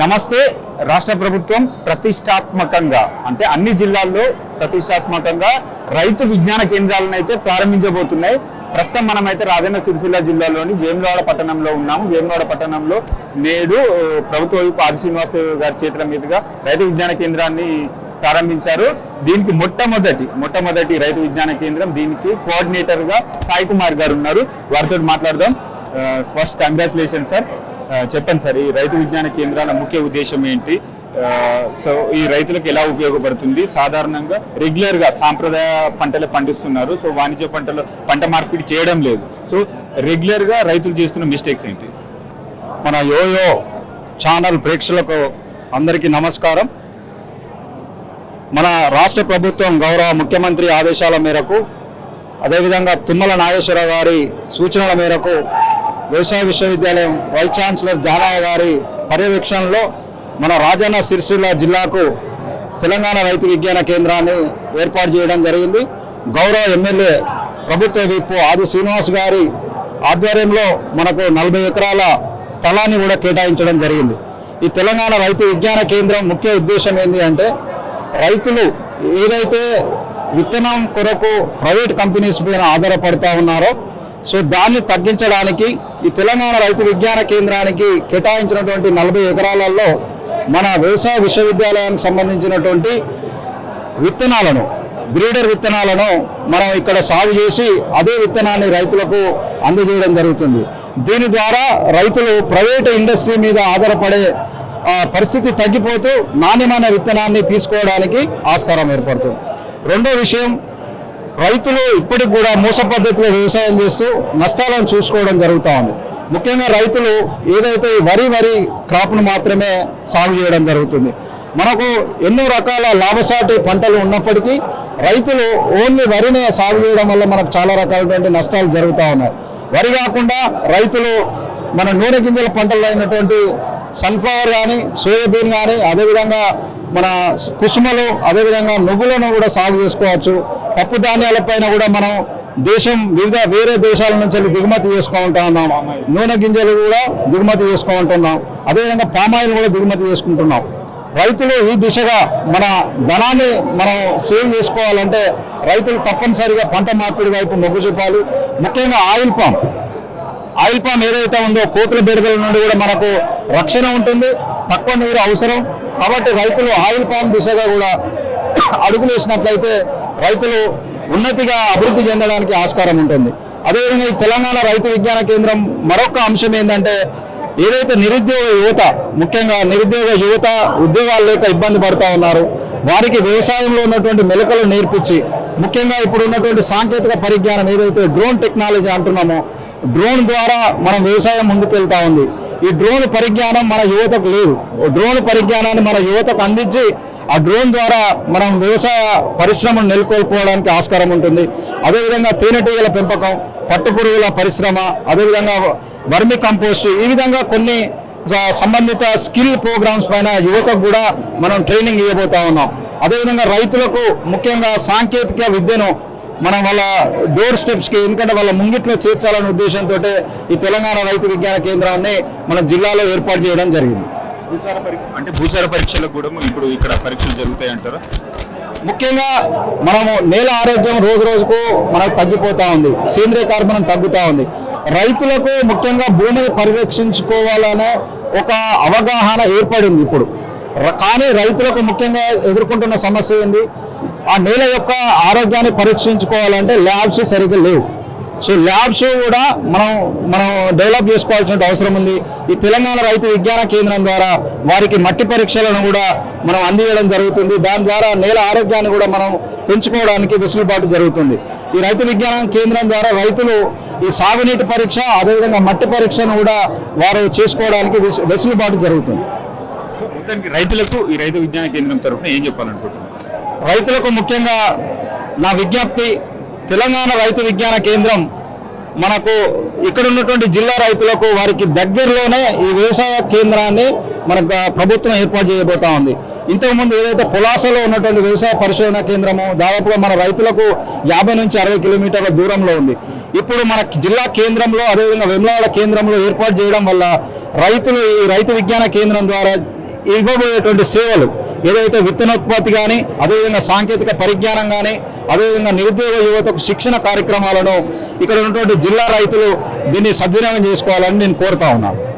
నమస్తే. రాష్ట్ర ప్రభుత్వం ప్రతిష్టాత్మకంగా అంటే అన్ని జిల్లాల్లో ప్రతిష్టాత్మకంగా రైతు విజ్ఞాన కేంద్రాలను అయితే ప్రారంభించబోతున్నాయి. ప్రస్తుతం మనమైతే రాజన్న సిరిసిల్ల జిల్లాలోని వేములవాడ పట్టణంలో ఉన్నాము. వేములవాడ పట్టణంలో నేడు ప్రభుత్వ వైపు ఆది శ్రీనివాస్ గారి చేతుల మీదుగా రైతు విజ్ఞాన కేంద్రాన్ని ప్రారంభించారు. దీనికి మొట్టమొదటి రైతు విజ్ఞాన కేంద్రం, దీనికి కోఆర్డినేటర్ గా సాయి కుమార్ గారు ఉన్నారు. వారితో మాట్లాడదాం. First congratulation sir. చెప్పండి సార్, ఈ రైతు విజ్ఞాన కేంద్రాల ముఖ్య ఉద్దేశం ఏంటి? సో ఈ రైతులకు ఎలా ఉపయోగపడుతుంది? సాధారణంగా రెగ్యులర్ గా సాంప్రదాయ పంటలు పండిస్తున్నారు, సో వాణిజ్య పంటలు పంట మార్పిడి చేయడం లేదు. సో రెగ్యులర్ గా రైతులు చేస్తున్న మిస్టేక్స్ ఏంటి? మన యోయో ఛానల్ ప్రేక్షకులకు అందరికీ నమస్కారం. మన రాష్ట్ర ప్రభుత్వం గౌరవ ముఖ్యమంత్రి ఆదేశాల మేరకు, అదేవిధంగా తుమ్మల నాగేశ్వరరావు గారి సూచనల మేరకు వ్యవసాయ విశ్వవిద్యాలయం వైస్ ఛాన్సలర్ జానయ్య గారి పర్యవేక్షణలో మన రాజన్న సిరిసిల్ల జిల్లాకు తెలంగాణ రైతు విజ్ఞాన కేంద్రాన్ని ఏర్పాటు చేయడం జరిగింది. గౌరవ ఎమ్మెల్యే ప్రభుత్వ విప్ ఆది శ్రీనివాస్ గారి ఆధ్వర్యంలో మనకు 40 ఎకరాల స్థలాన్ని కూడా కేటాయించడం జరిగింది. ఈ తెలంగాణ రైతు విజ్ఞాన కేంద్రం ముఖ్య ఉద్దేశం ఏంటి అంటే, రైతులు ఏదైతే విత్తనం కొరకు ప్రైవేట్ కంపెనీస్ పైన ఆధారపడుతూ ఉన్నారో, సో దాన్ని తగ్గించడానికి ఈ తెలంగాణ రైతు విజ్ఞాన కేంద్రానికి కేటాయించినటువంటి 40 ఎకరాలలో మన వ్యవసాయ విశ్వవిద్యాలయానికి సంబంధించినటువంటి విత్తనాలను, బ్రీడర్ విత్తనాలను మనం ఇక్కడ సాగు చేసి అదే విత్తనాన్ని రైతులకు అందజేయడం జరుగుతుంది. దీని ద్వారా రైతులు ప్రైవేట్ ఇండస్ట్రీ మీద ఆధారపడే పరిస్థితి తగ్గిపోతూ నాణ్యమైన విత్తనాన్ని తీసుకోవడానికి ఆస్కారం ఏర్పడుతుంది. రెండో విషయం, రైతులు ఇప్పటికి కూడా మోస పద్ధతిలో వ్యవసాయం చేస్తూ నష్టాలను చూసుకోవడం జరుగుతూ ఉంది. ముఖ్యంగా రైతులు ఏదైతే వరి క్రాప్ను మాత్రమే సాగు చేయడం జరుగుతుంది. మనకు ఎన్నో రకాల లాభసాటి పంటలు ఉన్నప్పటికీ రైతులు ఓన్లీ వరినే సాగు చేయడం వల్ల మనకు చాలా రకాలైనటువంటి నష్టాలు జరుగుతూ ఉన్నాయి. వరి కాకుండా రైతులు మన నూనె గింజల పంటలు అయినటువంటి సన్ఫ్లవర్ కానీ, సోయాబీన్ కానీ, అదేవిధంగా మన కుసుమలు, అదేవిధంగా నువ్వులను కూడా సాగు చేసుకోవచ్చు. పప్పు ధాన్యాలపైన కూడా మనం వేరే దేశాల నుంచి దిగుమతి చేసుకుంటూ ఉన్నాం. నూనె గింజలు కూడా దిగుమతి చేసుకుంటున్నాం. అదేవిధంగా పామాయిల్ కూడా దిగుమతి చేసుకుంటున్నాం. రైతులు ఈ దిశగా మన ధనాన్ని మనం సేవ్ చేసుకోవాలంటే రైతులు తప్పనిసరిగా పంట మార్పిడి వైపు మొగ్గు చూపాలి. ముఖ్యంగా ఆయిల్ పామ్ ఏదైతే ఉందో కోతుల బెడదల నుండి కూడా మనకు రక్షణ ఉంటుంది, తక్కువ నీరు అవసరం. కాబట్టి రైతులు ఆయిల్ పామ్ దిశగా కూడా అడుగులు వేసినట్లయితే రైతులు ఉన్నతిగా అభివృద్ధి చెందడానికి ఆస్కారం ఉంటుంది. అదేవిధంగా ఈ తెలంగాణ రైతు విజ్ఞాన కేంద్రం మరొక అంశం ఏంటంటే, ఏదైతే ముఖ్యంగా నిరుద్యోగ యువత ఉద్యోగాలు లేక ఇబ్బంది పడుతూ ఉన్నారు, వారికి వ్యవసాయంలో ఉన్నటువంటి మెలకువలు నేర్పించి, ముఖ్యంగా ఇప్పుడు ఉన్నటువంటి సాంకేతిక పరిజ్ఞానం ఏదైతే డ్రోన్ టెక్నాలజీ అంటున్నామో, డ్రోన్ ద్వారా మనం వ్యవసాయం ముందుకెళ్తా ఉంది. ఈ డ్రోన్ పరిజ్ఞానం మన యువతకు లేదు. డ్రోన్ పరిజ్ఞానాన్ని మన యువతకు అందించి ఆ డ్రోన్ ద్వారా మనం వ్యవసాయ పరిశ్రమను నెలకొల్పుకోవడానికి ఆస్కారం ఉంటుంది. అదేవిధంగా తేనెటీగల పెంపకం, పట్టుపురుగుల పరిశ్రమ, అదేవిధంగా వర్మి కంపోస్ట్, ఈ విధంగా కొన్ని సంబంధిత స్కిల్ ప్రోగ్రామ్స్ పైన యువతకు కూడా మనం ట్రైనింగ్ ఇవ్వబోతా ఉన్నాం. అదేవిధంగా రైతులకు ముఖ్యంగా సాంకేతిక విద్యను మనం వాళ్ళ డోర్ స్టెప్స్కి, ఎందుకంటే వాళ్ళ ముంగిట్లో చేర్చాలనే ఉద్దేశంతో ఈ తెలంగాణ రైతు విజ్ఞాన కేంద్రాన్ని మన జిల్లాలో ఏర్పాటు చేయడం జరిగింది. భూసార పరీక్షలకు కూడా ఇప్పుడు ఇక్కడ పరీక్షలు జరుగుతాయి అంటారా? ముఖ్యంగా మనము నేల ఆరోగ్యం రోజు రోజుకు మనకు తగ్గిపోతూ ఉంది, సేంద్రియ కార్బనం తగ్గుతూ ఉంది. రైతులకు ముఖ్యంగా భూమిని పరిరక్షించుకోవాలనే ఒక అవగాహన ఏర్పడింది ఇప్పుడు. కానీ రైతులకు ముఖ్యంగా ఎదుర్కొంటున్న సమస్య ఏంది? ఆ నేల యొక్క ఆరోగ్యాన్ని పరీక్షించుకోవాలంటే ల్యాబ్స్ సరిగ్గా లేవు. సో ల్యాబ్స్ కూడా మనం డెవలప్ చేసుకోవాల్సిన అవసరం ఉంది. ఈ తెలంగాణ రైతు విజ్ఞాన కేంద్రం ద్వారా వారికి మట్టి పరీక్షలను కూడా మనం అందించడం జరుగుతుంది. దాని ద్వారా నేల ఆరోగ్యాన్ని కూడా మనం పెంచుకోవడానికి వెసులుబాటు జరుగుతుంది. ఈ రైతు విజ్ఞాన కేంద్రం ద్వారా రైతులు ఈ సాగునీటి పరీక్ష, అదేవిధంగా మట్టి పరీక్షను కూడా వారు చేసుకోవడానికి వెసులుబాటు జరుగుతుంది. రైతులకు ఈ రైతు విజ్ఞాన కేంద్రం తరఫున ఏం చెప్పాలనుకుంటున్నారు? రైతులకు ముఖ్యంగా నా విజ్ఞప్తి, తెలంగాణ రైతు విజ్ఞాన కేంద్రం మనకు ఇక్కడ ఉన్నటువంటి జిల్లా రైతులకు వారికి దగ్గరలోనే ఈ వ్యవసాయ కేంద్రాన్ని మనకు ప్రభుత్వం ఏర్పాటు చేయబోతా ఉంది. ఇంతకుముందు ఏదైతే పులాసలో ఉన్నటువంటి వ్యవసాయ పరిశోధన కేంద్రము దాదాపుగా మన రైతులకు 50 నుంచి 60 కిలోమీటర్ల దూరంలో ఉంది. ఇప్పుడు మన జిల్లా కేంద్రంలో, అదేవిధంగా వేములవాడ కేంద్రంలో ఏర్పాటు చేయడం వల్ల రైతులు ఈ రైతు విజ్ఞాన కేంద్రం ద్వారా ఇవ్వబోయేటువంటి సేవలు ఏదైతే విత్తనోత్పత్తి కానీ, అదేవిధంగా సాంకేతిక పరిజ్ఞానం కానీ, అదేవిధంగా నిరుద్యోగ యువతకు శిక్షణ కార్యక్రమాలను ఇక్కడ ఉన్నటువంటి జిల్లా రైతులు దీన్ని సద్వినియోగం చేసుకోవాలని నేను కోరుతా ఉన్నాను.